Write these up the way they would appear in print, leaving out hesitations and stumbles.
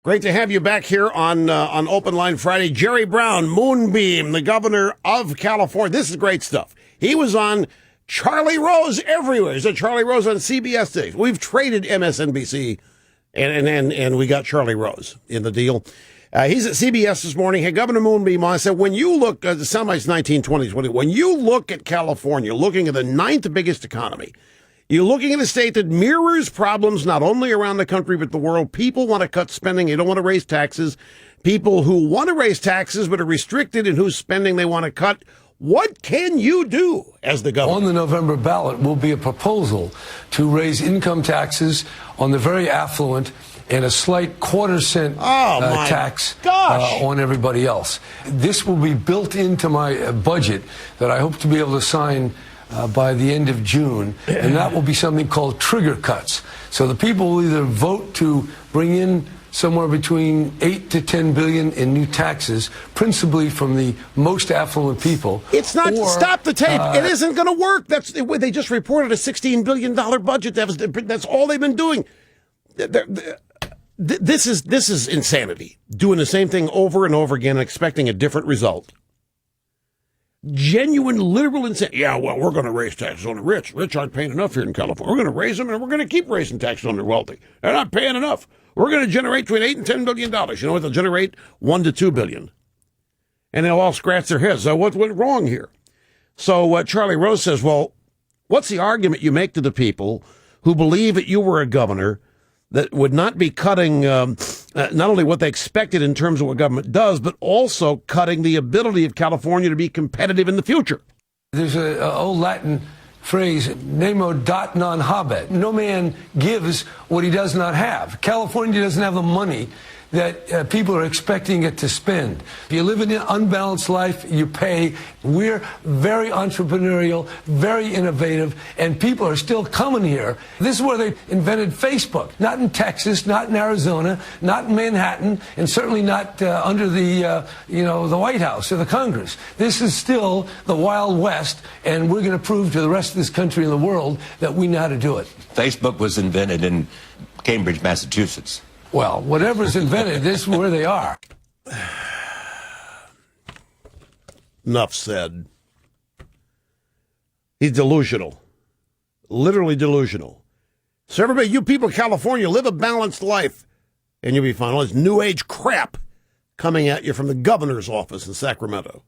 Great to have you back here on Open Line Friday. Jerry Brown, Moonbeam, the governor of California. This is great stuff. He was on Charlie Rose everywhere. He's on Charlie Rose on CBS today. We've traded MSNBC, and we got Charlie Rose in the deal. He's at CBS this morning. Hey, Governor Moonbeam, I said, when you look, the soundbite's 1920, when you look at California, looking at the ninth biggest economy, you're looking at a state that mirrors problems not only around the country but the world. People want to cut spending. They don't want to raise taxes. People who want to raise taxes but are restricted in whose spending they want to cut. What can you do as the governor? On the November ballot will be a proposal to raise income taxes on the very affluent and a slight quarter-cent tax on everybody else. This will be built into my budget that I hope to be able to sign by the end of June, and that will be something called trigger cuts. So the people will either vote to bring in somewhere between 8 to 10 billion in new taxes, principally from the most affluent people. It's not, stop the tape. It isn't going to work. They just reported a $16 billion budget. That's all they've been doing. This is insanity. Doing the same thing over and over again and expecting a different result. Genuine, literal insanity. Yeah, well, we're going to raise taxes on the rich. Rich aren't paying enough here in California. We're going to raise them, and we're going to keep raising taxes on the wealthy. They're not paying enough. We're going to generate between $8 and $10 billion. You know what? They'll generate $1 to $2 billion. And they'll all scratch their heads. So what went wrong here? So Charlie Rose says, well, what's the argument you make to the people who believe that you were a governor that would not be cutting not only what they expected in terms of what government does, but also cutting the ability of California to be competitive in the future? There's an old Latin phrase, nemo dat non habet. No man gives what he does not have. California doesn't have the money that people are expecting it to spend. If you live in an unbalanced life, you pay. We're very entrepreneurial, very innovative, and people are still coming here. This is where they invented Facebook. Not in Texas, not in Arizona, not in Manhattan, and certainly not under the White House or the Congress. This is still the Wild West, and we're going to prove to the rest of this country and the world that we know how to do it. Facebook was invented in Cambridge, Massachusetts. Well, whatever's invented, this is where they are. Enough said. He's delusional. Literally delusional. So everybody, you people of California, live a balanced life, and you'll be fine. All this new age crap coming at you from the governor's office in Sacramento.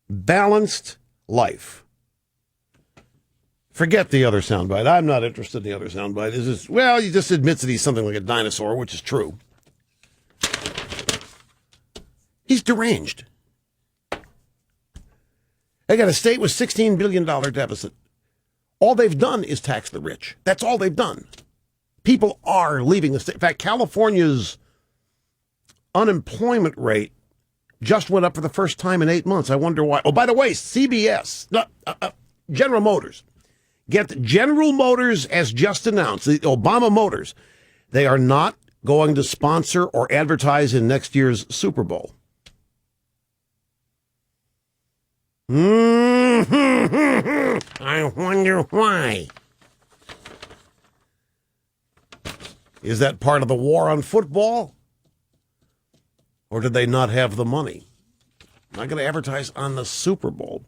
Balanced life. Forget the other soundbite. I'm not interested in the other soundbite. He just admits that he's something like a dinosaur, which is true. He's deranged. They got a state with $16 billion deficit. All they've done is tax the rich. That's all they've done. People are leaving the state. In fact, California's unemployment rate just went up for the first time in 8 months. I wonder why. Oh, by the way, CBS, General Motors. Get General Motors has just announced, the Obama Motors, they are not going to sponsor or advertise in next year's Super Bowl. I wonder why. Is that part of the war on football? Or did they not have the money? Not going to advertise on the Super Bowl.